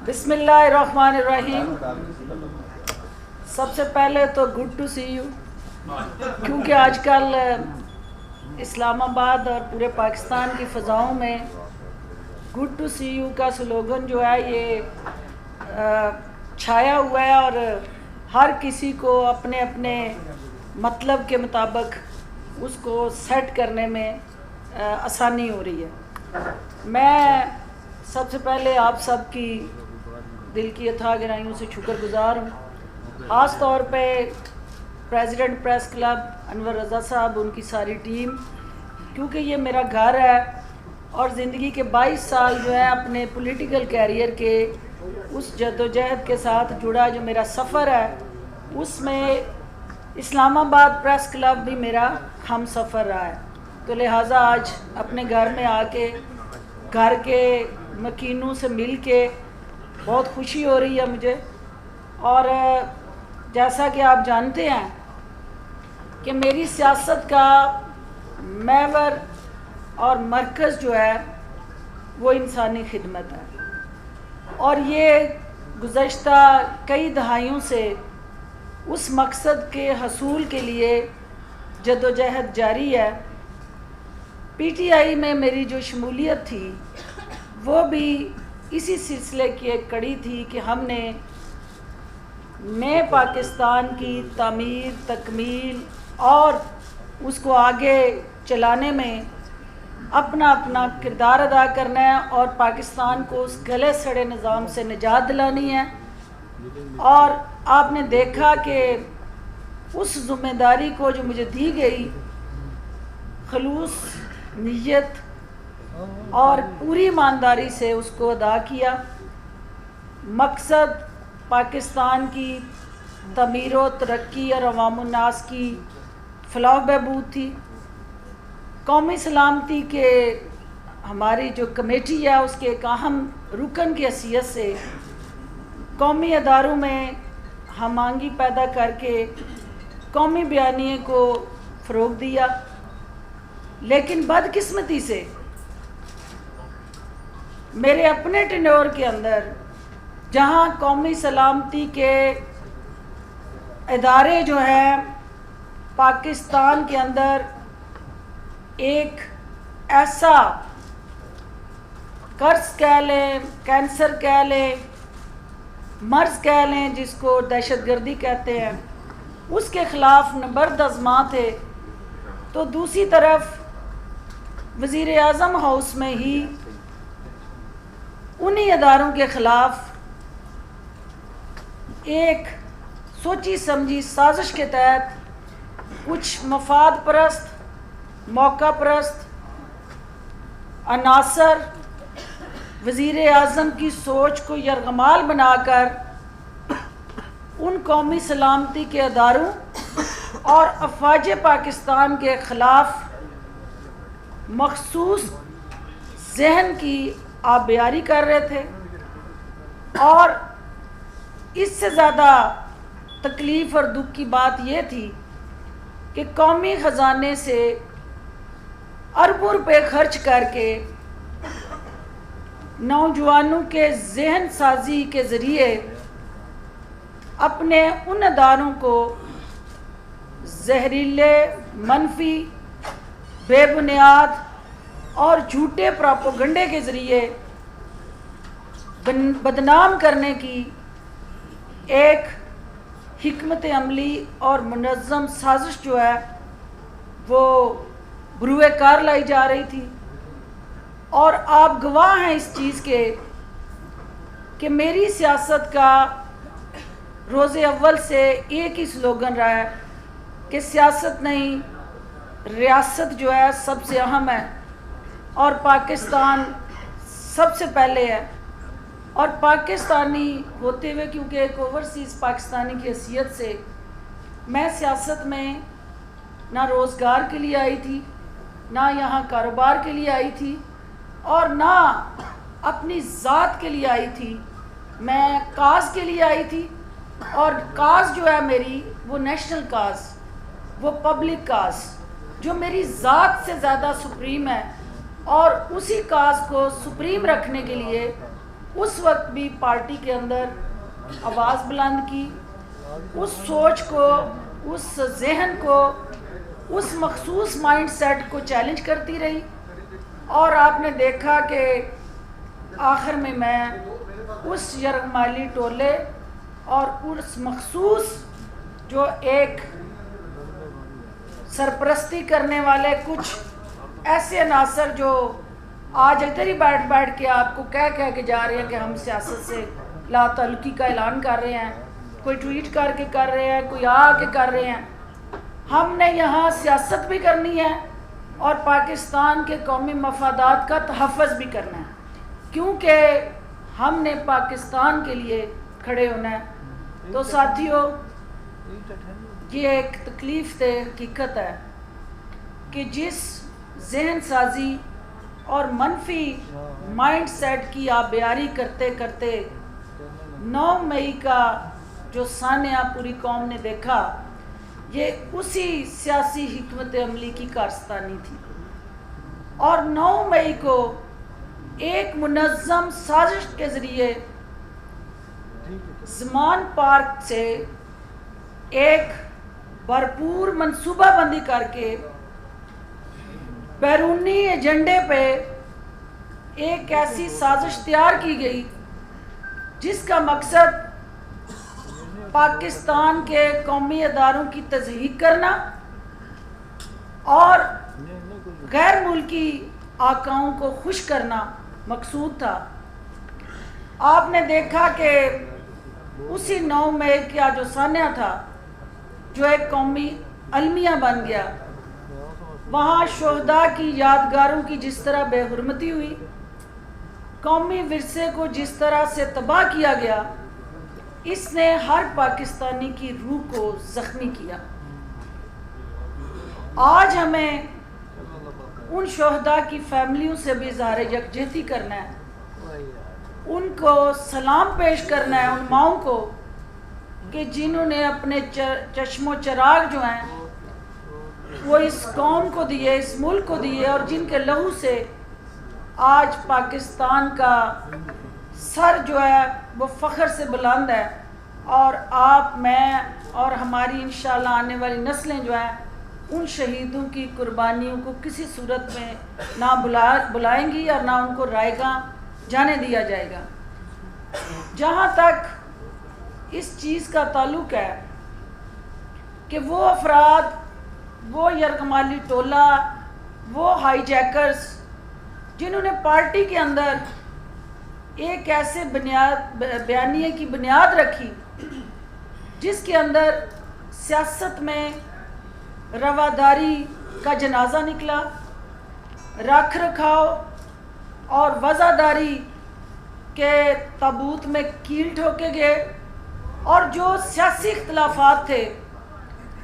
بسم اللہ الرحمن الرحیم۔ سب سے پہلے تو گڈ ٹو سی یو، کیونکہ آج کل اسلام آباد اور پورے پاکستان کی فضاؤں میں گڈ ٹو سی یو کا سلوگن جو ہے یہ چھایا ہوا ہے، اور ہر کسی کو اپنے اپنے مطلب کے مطابق اس کو سیٹ کرنے میں آسانی ہو رہی ہے۔ میں سب سے پہلے آپ سب کی دل کی اتھاہ گہرائیوں سے شکر گزار ہوں، خاص طور پہ پریزیڈنٹ پریس کلب انور رضا صاحب، ان کی ساری ٹیم، کیونکہ یہ میرا گھر ہے اور زندگی کے 22 سال جو ہے اپنے پولیٹیکل کیریئر کے اس جدوجہد کے ساتھ جڑا جو میرا سفر ہے، اس میں اسلام آباد پریس کلب بھی میرا ہم سفر رہا ہے۔ تو لہٰذا آج اپنے گھر میں آ کے گھر کے مکینوں سے مل کے بہت خوشی ہو رہی ہے مجھے۔ اور جیسا کہ آپ جانتے ہیں کہ میری سیاست کا محور اور مرکز جو ہے وہ انسانی خدمت ہے، اور یہ گزشتہ کئی دہائیوں سے اس مقصد کے حصول کے لیے جدوجہد جاری ہے۔ پی ٹی آئی میں میری جو شمولیت تھی وہ بھی اسی سلسلے کی ایک کڑی تھی کہ ہم نے نئے پاکستان کی تعمیر، تکمیل اور اس کو آگے چلانے میں اپنا اپنا کردار ادا کرنا ہے، اور پاکستان کو اس گلے سڑے نظام سے نجات دلانی ہے۔ اور آپ نے دیکھا کہ اس ذمہ داری کو جو مجھے دی گئی، خلوص نیت اور پوری ایمانداری سے اس کو ادا کیا۔ مقصد پاکستان کی تعمیر و ترقی اور عوام الناس کی فلاح و بہبود تھی۔ قومی سلامتی کے ہماری جو کمیٹی ہے اس کے ایک اہم رکن کی حیثیت سے قومی اداروں میں ہم آہنگی پیدا کر کے قومی بیانیے کو فروغ دیا، لیکن بدقسمتی سے میرے اپنے ٹینیور کے اندر جہاں قومی سلامتی کے ادارے جو ہیں پاکستان کے اندر ایک ایسا قرض کہہ لیں، کینسر کہہ لیں، مرض کہہ لیں جس کو دہشت گردی کہتے ہیں، اس کے خلاف نبرد آزما تھے، تو دوسری طرف وزیر اعظم ہاؤس میں ہی انہی اداروں کے خلاف ایک سوچی سمجھی سازش کے تحت کچھ مفاد پرست، موقع پرست عناصر وزیر اعظم کی سوچ کو یرغمال بنا کر ان قومی سلامتی کے اداروں اور افواج پاکستان کے خلاف مخصوص ذہن کی آبیاری کر رہے تھے۔ اور اس سے زیادہ تکلیف اور دکھ کی بات یہ تھی کہ قومی خزانے سے اربوں روپے خرچ کر کے نوجوانوں کے ذہن سازی کے ذریعے اپنے ان اداروں کو زہریلے، منفی، بے بنیاد اور جھوٹے پراپوگنڈے کے ذریعے بدنام کرنے کی ایک حکمت عملی اور منظم سازش جو ہے وہ بروئے کار لائی جا رہی تھی۔ اور آپ گواہ ہیں اس چیز کے کہ میری سیاست کا روز اول سے ایک ہی سلوگن رہا ہے کہ سیاست نہیں، ریاست جو ہے سب سے اہم ہے، اور پاکستان سب سے پہلے ہے۔ اور پاکستانی ہوتے ہوئے، کیونکہ ایک اوورسیز پاکستانی کی حیثیت سے میں سیاست میں نہ روزگار کے لیے آئی تھی، نہ یہاں کاروبار کے لیے آئی تھی، اور نہ اپنی ذات کے لیے آئی تھی، میں کاز کے لیے آئی تھی۔ اور کاز جو ہے میری وہ نیشنل کاز، وہ پبلک کاز جو میری ذات سے زیادہ سپریم ہے، اور اسی کاز کو سپریم رکھنے کے لیے اس وقت بھی پارٹی کے اندر آواز بلند کی، اس سوچ کو، اس ذہن کو، اس مخصوص مائنڈ سیٹ کو چیلنج کرتی رہی، اور آپ نے دیکھا کہ آخر میں اس یرغمالی ٹولے اور اس مخصوص جو ایک سرپرستی کرنے والے کچھ ایسے عناصر جو آج ادھر ہی بیٹھ کے آپ کو کہہ کے جا رہے ہیں کہ ہم سیاست سے لا تعلقی کا اعلان کر رہے ہیں، کوئی ٹویٹ کر کے کر رہے ہیں، کوئی آ کے کر رہے ہیں، ہم نے یہاں سیاست بھی کرنی ہے اور پاکستان کے قومی مفادات کا تحفظ بھی کرنا ہے، کیونکہ ہم نے پاکستان کے لیے کھڑے ہونا ہے۔ تو ساتھیوں، یہ ایک تکلیف دہ حقیقت ہے کہ جس ذہن سازی اور منفی مائنڈ سیٹ کی آپ بیاری کرتے کرتے 9 مئی کا جو سانحہ پوری قوم نے دیکھا، یہ اسی سیاسی حکمت عملی کی کارستانی تھی، اور 9 مئی کو ایک منظم سازش کے ذریعے زمان پارک سے ایک بھرپور منصوبہ بندی کر کے بیرونی ایجنڈے پہ ایک ایسی سازش تیار کی گئی جس کا مقصد پاکستان کے قومی اداروں کی تضحیک کرنا اور غیر ملکی آقاؤں کو خوش کرنا مقصود تھا۔ آپ نے دیکھا کہ اسی 9 مئی کا جو سانحہ تھا، جو ایک قومی المیہ بن گیا، وہاں شہداء کی یادگاروں کی جس طرح بے حرمتی ہوئی، قومی ورثے کو جس طرح سے تباہ کیا گیا، اس نے ہر پاکستانی کی روح کو زخمی کیا۔ آج ہمیں ان شہداء کی فیملیوں سے بھی اظہار یکجہتی کرنا ہے، ان کو سلام پیش کرنا ہے، ان ماؤں کو کہ جنہوں نے اپنے چشم و چراغ جو ہیں وہ اس قوم کو دیے، اس ملک کو دیے، اور جن کے لہو سے آج پاکستان کا سر جو ہے وہ فخر سے بلند ہے، اور آپ، میں اور ہماری انشاءاللہ آنے والی نسلیں جو ہیں ان شہیدوں کی قربانیوں کو کسی صورت میں نہ بلائیں گی اور نہ ان کو رائے گاہ جانے دیا جائے گا۔ جہاں تک اس چیز کا تعلق ہے کہ وہ افراد، وہ یرغمالی ٹولہ، وہ ہائی جیکرز جنہوں نے پارٹی کے اندر ایک ایسے بیانیے کی بنیاد رکھی جس کے اندر سیاست میں رواداری کا جنازہ نکلا، رکھ رکھاؤ اور وزاداری کے تابوت میں کیل ٹھوکے گئے، اور جو سیاسی اختلافات تھے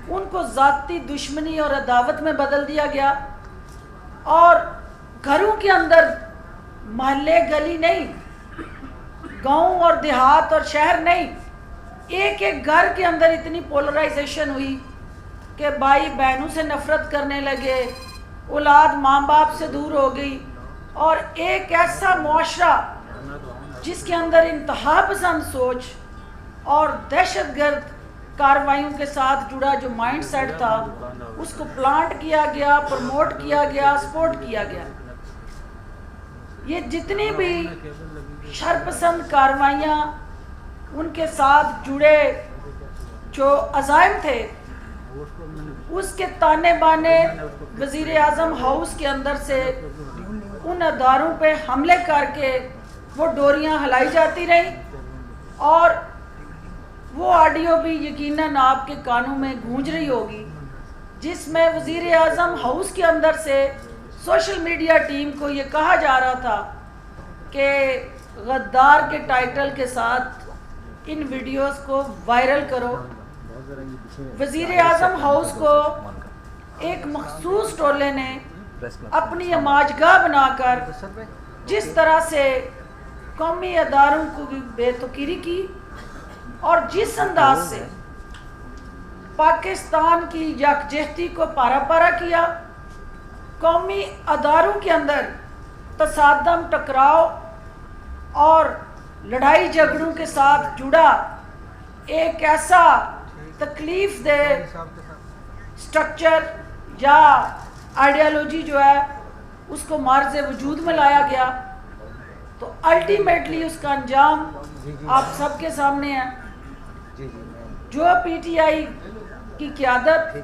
ان کو ذاتی دشمنی اور عداوت میں بدل دیا گیا، اور گھروں کے اندر، محلے گلی نہیں، گاؤں اور دیہات اور شہر نہیں، ایک ایک گھر کے اندر اتنی پولرائزیشن ہوئی کہ بھائی بہنوں سے نفرت کرنے لگے، اولاد ماں باپ سے دور ہو گئی، اور ایک ایسا معاشرہ جس کے اندر انتہا پسند سوچ اور دہشت گرد کارروائیوں کے ساتھ جڑا جو مائنڈ سیٹ تھا اس کو پلانٹ کیا گیا، پروموٹ کیا گیا، سپورٹ کیا گیا۔ یہ جتنی بھی شرپسند کارروائیاں ان کے ساتھ جڑے جو عزائم تھے، اس کے تانے بانے وزیر اعظم ہاؤس کے اندر سے ان اداروں پہ حملے کر کے وہ ڈوریاں ہلائی جاتی رہیں، اور وہ آڈیو بھی یقیناً آپ کے کانوں میں گونج رہی ہوگی جس میں وزیر اعظم ہاؤس کے اندر سے سوشل میڈیا ٹیم کو یہ کہا جا رہا تھا کہ غدار کے ٹائٹل کے ساتھ ان ویڈیوز کو وائرل کرو۔ وزیر اعظم ہاؤس کو ایک مخصوص ٹولے نے اپنی اماجگاہ بنا کر جس طرح سے قومی اداروں کو بے توقیری کی، اور جس انداز سے پاکستان کی یکجہتی کو پارا پارا کیا، قومی اداروں کے اندر تصادم، ٹکراؤ اور لڑائی جھگڑوں کے ساتھ جڑا ایک ایسا تکلیف دہ سٹرکچر یا آئیڈیالوجی جو ہے اس کو مارز وجود میں لایا گیا، تو الٹیمیٹلی اس کا انجام آپ سب کے سامنے ہے۔ جو پی ٹی آئی کی قیادت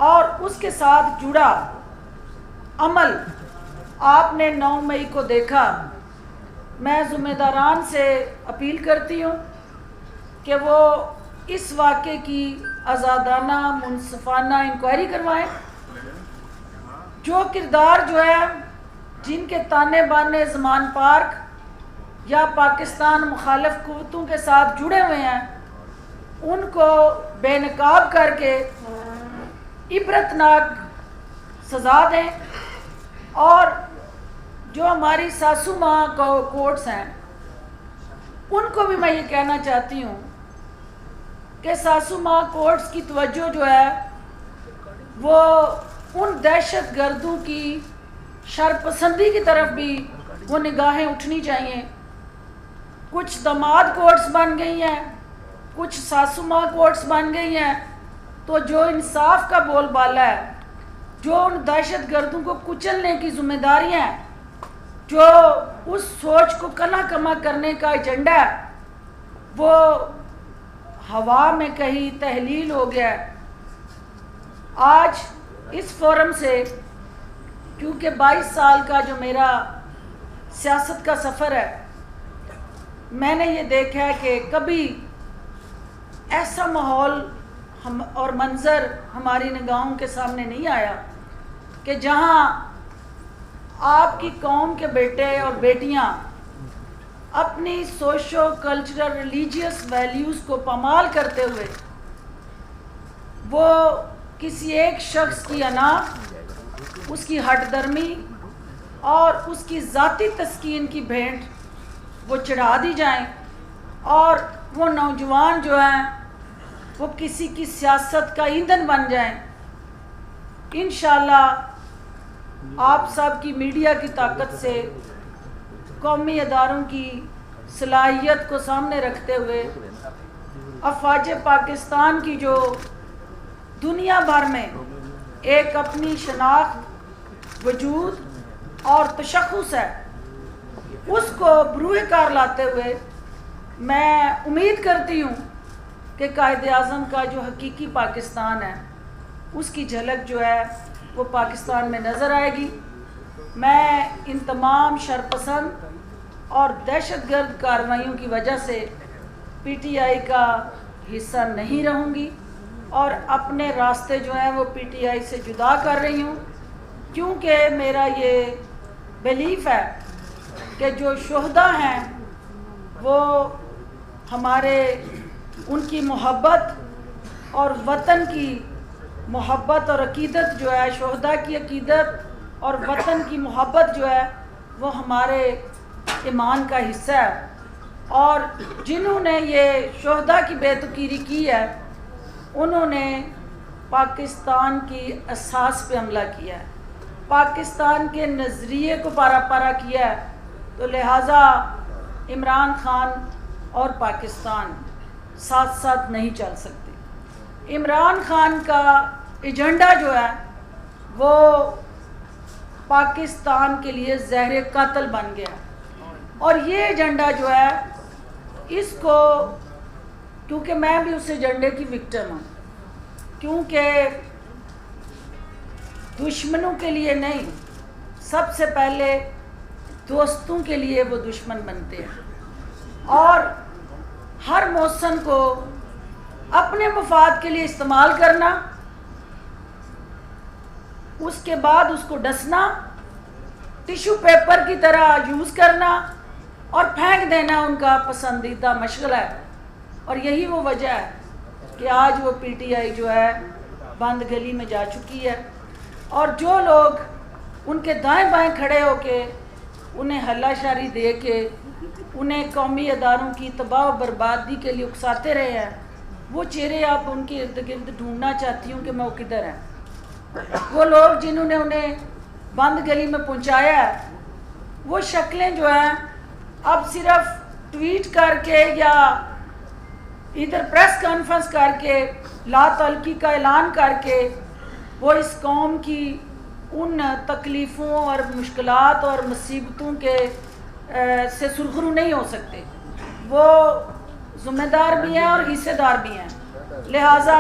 اور اس کے ساتھ جڑا عمل آپ نے 9 مئی کو دیکھا، میں ذمہ داران سے اپیل کرتی ہوں کہ وہ اس واقعے کی آزادانہ منصفانہ انکوائری کروائیں۔ جو کردار جو ہے جن کے تانے بانے زمان پارک یا پاکستان مخالف قوتوں کے ساتھ جڑے ہوئے ہیں، ان کو بے نقاب کر کے عبرتناک سزا دیں، اور جو ہماری ساسو ماں کورٹس ہیں ان کو بھی میں یہ کہنا چاہتی ہوں کہ ساسو ماں کورٹس کی توجہ جو ہے وہ ان دہشت گردوں کی شرپسندی کی طرف بھی وہ نگاہیں اٹھنی چاہیے۔ کچھ داماد کورٹس بن گئی ہیں، کچھ ساسو ماں کورٹس بن گئی ہیں، تو جو انصاف کا بول بالا ہے، جو ان دہشت گردوں کو کچلنے کی ذمہ داریاں ہیں، جو اس سوچ کو کنا کما کرنے کا ایجنڈا ہے، وہ ہوا میں کہیں تحلیل ہو گیا ہے۔ آج اس فورم سے، کیونکہ 22 سال کا جو میرا سیاست کا سفر ہے، میں نے یہ دیکھا ہے کہ کبھی ایسا ماحول اور منظر ہماری نگاہوں کے سامنے نہیں آیا کہ جہاں آپ کی قوم کے بیٹے اور بیٹیاں اپنی سوشو کلچرل ریلیجیس ویلیوز کو پامال کرتے ہوئے وہ کسی ایک شخص کی انا، اس کی ہٹ درمی اور اس کی ذاتی تسکین کی بھینٹ وہ چڑھا دی جائیں، اور وہ نوجوان جو ہیں وہ کسی کی سیاست کا ایندھن بن جائیں۔ انشاءاللہ آپ سب کی میڈیا کی طاقت سے، قومی اداروں کی صلاحیت کو سامنے رکھتے ہوئے، افواج پاکستان کی جو دنیا بھر میں ایک اپنی شناخت، وجود اور تشخص ہے، اس کو بروئے کار لاتے ہوئے میں امید کرتی ہوں کہ قائد اعظم کا جو حقیقی پاکستان ہے اس کی جھلک جو ہے وہ پاکستان میں نظر آئے گی۔ میں ان تمام شرپسند اور دہشت گرد کارروائیوں کی وجہ سے پی ٹی آئی کا حصہ نہیں رہوں گی، اور اپنے راستے جو ہیں وہ پی ٹی آئی سے جدا کر رہی ہوں، کیونکہ میرا یہ بیلیف ہے کہ جو شہداء ہیں وہ ہمارے ان کی محبت اور وطن کی محبت اور عقیدت جو ہے، شہداء کی عقیدت اور وطن کی محبت جو ہے وہ ہمارے ایمان کا حصہ ہے، اور جنہوں نے یہ شہداء کی بے تقیری کی ہے انہوں نے پاکستان کی اساس پہ حملہ کیا ہے، پاکستان کے نظریے کو پارا پارا کیا ہے، تو لہٰذا عمران خان اور پاکستان ساتھ ساتھ نہیں چل سکتے۔ عمران خان کا ایجنڈا جو ہے وہ پاکستان کے لیے زہر قاتل بن گیا، اور یہ ایجنڈا جو ہے اس کو، کیونکہ میں بھی اس ایجنڈے کی وکٹم ہوں، کیونکہ دشمنوں کے لیے نہیں، سب سے پہلے دوستوں کے لیے وہ دشمن بنتے ہیں، اور ہر موسم کو اپنے مفاد کے لیے استعمال کرنا، اس کے بعد اس کو ڈسنا، ٹیشو پیپر کی طرح یوز کرنا اور پھینک دینا ان کا پسندیدہ مشغلہ ہے۔ اور یہی وہ وجہ ہے کہ آج وہ پی ٹی آئی جو ہے بند گلی میں جا چکی ہے، اور جو لوگ ان کے دائیں بائیں کھڑے ہو کے انہیں ہلہ شاری دے کے انہیں قومی اداروں کی تباہ و بربادی کے لیے اکساتے رہے ہیں، وہ چہرے آپ ان کے ارد گرد ڈھونڈنا چاہتی ہوں کہ میں وہ کدھر ہیں۔ وہ لوگ جنہوں نے انہیں بند گلی میں پہنچایا ہے، وہ شکلیں جو ہیں اب صرف ٹویٹ کر کے یا ادھر پریس کانفرنس کر کے لا تعلقی کا اعلان کر کے وہ اس قوم کی ان تکلیفوں اور مشکلات اور مصیبتوں کے سے سرخرو نہیں ہو سکتے. وہ ذمہ دار بھی ہیں اور حصے دار بھی ہیں. لہٰذا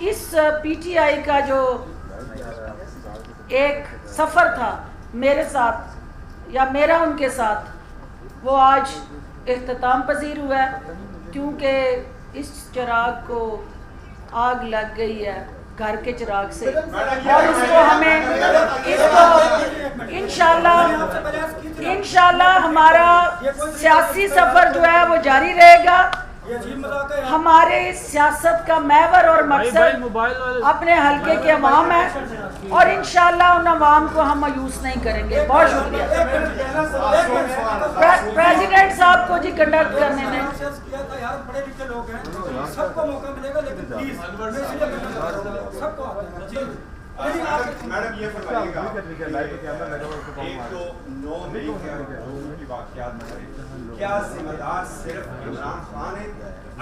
اس پی ٹی آئی کا جو ایک سفر تھا میرے ساتھ یا میرا ان کے ساتھ، وہ آج اختتام پذیر ہوا ہے، کیونکہ اس چراغ کو آگ لگ گئی ہے گھر کے چراغ سے، اور اس کو ہمیں انشاءاللہ ہمارا سیاسی سفر جو ہے وہ جاری رہے گا. ہمارے سیاست کا محور اور مقصد اپنے حلقے کے عوام ہے، اور انشاءاللہ ان عوام کو ہم مایوس نہیں کریں گے. بہت شکریہ پریزیڈنٹ صاحب کو جی کنڈکٹ کرنے میں. سب کو موقع ملے گا لیکن پلیز سب کو میڈم یہ فرمائیے گا، ایک تو 9 مئی کے واقعات میں کیا ذمہ دار صرف عمران خان ہے؟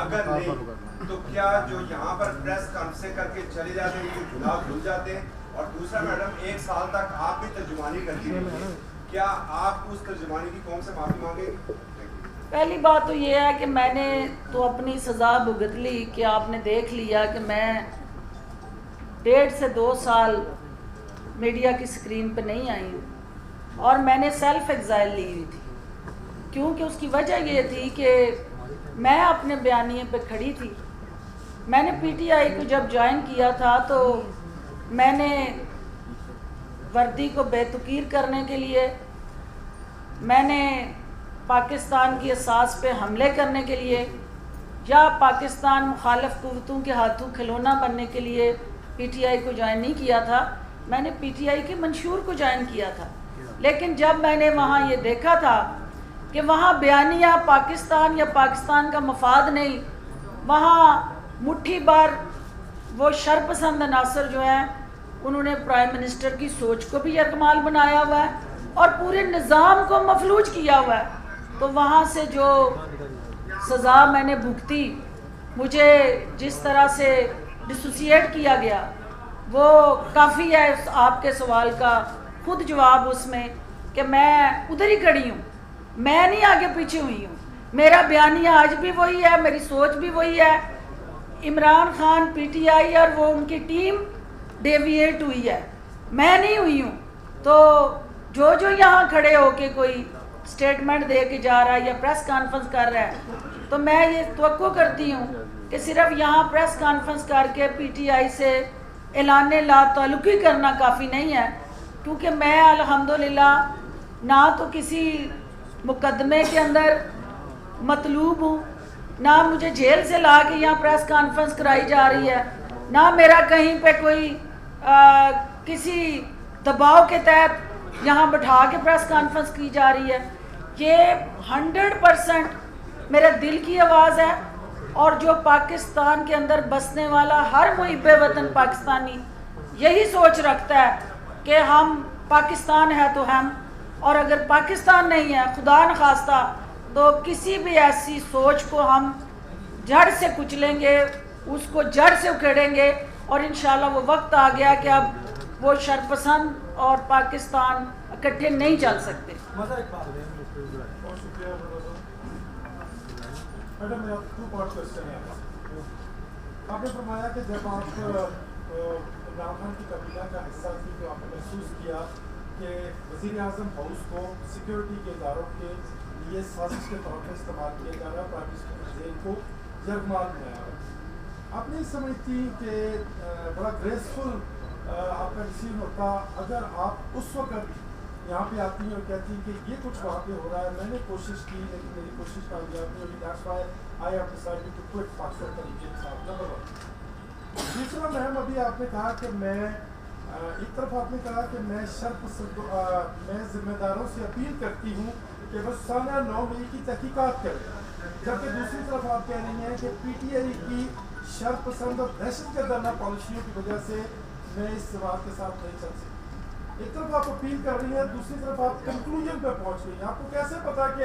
اگر نہیں تو کیا جو یہاں پر پریس کانفرنس کر کے چلے جاتے ہیں یہ گناہ بھول جاتے ہیں؟ اور دوسرا میڈم 1 سال تک آپ بھی ترجمانی کرتی رہی ہیں، کیا آپ اس ترجمانی کی قوم سے معافی مانگیں گے؟ پہلی بات تو یہ ہے کہ میں نے تو اپنی سزا بھگت لی کہ آپ نے دیکھ لیا کہ میں 1.5 سے 2 سال میڈیا کی سکرین پہ نہیں آئی ہوں، اور میں نے سیلف ایگزائل لی ہوئی تھی، کیونکہ اس کی وجہ یہ تھی کہ میں اپنے بیانیے پہ کھڑی تھی. میں نے پی ٹی آئی کو جب جوائن کیا تھا تو میں نے وردی کو بے تقریر کرنے کے لیے، میں نے پاکستان کی اساس پہ حملے کرنے کے لیے یا پاکستان مخالف قوتوں کے ہاتھوں کھلونا بننے کے لیے پی ٹی آئی کو جوائن نہیں کیا تھا. میں نے پی ٹی آئی کے منشور کو جوائن کیا تھا. لیکن جب میں نے وہاں یہ دیکھا تھا کہ وہاں بیانیہ پاکستان یا پاکستان کا مفاد نہیں، وہاں مٹھی بار وہ شرپسند عناصر جو ہیں انہوں نے پرائم منسٹر کی سوچ کو بھی یرغمال بنایا ہوا ہے اور پورے نظام کو مفلوج کیا ہوا ہے، تو وہاں سے جو سزا میں نے بھگتی، مجھے جس طرح سے ڈسوسیٹ کیا گیا، وہ کافی ہے آپ کے سوال کا خود جواب اس میں کہ میں ادھر ہی کھڑی ہوں، میں نہیں آگے پیچھے ہوئی ہوں. میرا بیانیہ آج بھی وہی ہے، میری سوچ بھی وہی ہے. Imran Khan, P T I اور وہ ان کی ٹیم ڈیویٹ ہوئی ہے، میں نہیں ہوئی ہوں. تو جو یہاں کھڑے ہو کے کوئی سٹیٹمنٹ دے کے جا رہا ہے یا پریس کانفرنس کر رہا ہے، تو میں یہ توقع کرتی ہوں کہ صرف یہاں پریس کانفرنس کر کے پی ٹی آئی سے اعلان لا تعلقی کرنا کافی نہیں ہے، کیونکہ میں الحمدللہ نہ تو کسی مقدمے کے اندر مطلوب ہوں، نہ مجھے جیل سے لا کے یہاں پریس کانفرنس کرائی جا رہی ہے، نہ میرا کہیں پہ کوئی کسی دباؤ کے تحت یہاں بٹھا کے پریس کانفرنس کی جا رہی ہے. یہ 100% میرے دل کی آواز ہے، اور جو پاکستان کے اندر بسنے والا ہر محب وطن پاکستانی یہی سوچ رکھتا ہے کہ ہم پاکستان ہے تو ہم، اور اگر پاکستان نہیں ہے خدا نخواستہ تو کسی بھی ایسی سوچ کو ہم جڑ سے کچلیں گے، اس کو جڑ سے اکھیڑیں گے. اور انشاءاللہ وہ وقت آ گیا کہ اب وہ شرپسند اور پاکستان اکٹھے نہیں چل سکتے. میڈم میرا 2 پارٹ کوسچن ہے. آپ نے فرمایا کہ جب آپ عمران خان کی قبیلہ کا حصہ تھی تو آپ نے محسوس کیا کہ وزیر اعظم ہاؤس کو سیکیورٹی کے اداروں کے لیے سازش کے طور پر استعمال کیا جا رہا ہے، پاکستان جیل کو یرغمال بنایا رہا ہے. آپ نہیں سمجھتی کہ بڑا گریسفل آپ کا ڈیسیژن ہوتا اگر آپ اس وقت یہاں پہ آتی ہیں اور کہتی ہیں کہ یہ کچھ وہاں پہ ہو رہا ہے، میں نے کوشش کی لیکن میری کوشش کامیاب نہیں ہوئی، that's why I have decided to quit Pakistan religion صاحب. نمبر 1. دوسرا مہم ابھی آپ نے کہا کہ میں ایک طرف آپ نے کہا کہ میں میں ذمہ داروں سے اپیل کرتی ہوں کہ وہ سالہ 9 مئی کی تحقیقات کریں، جبکہ دوسری طرف آپ کہہ رہی ہیں کہ پی ٹی آئی کی شر پسند اور دہشت گردانہ پالیسیوں کی وجہ سے میں اس بات کے ساتھ نہیں چل سکتی. ایک طرف آپ اپیل کر رہی ہیں، دوسری طرف آپ کنکلوژن پہ پہنچ گئی ہیں. آپ کو کیسے پتا کہ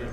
1,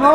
9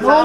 9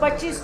25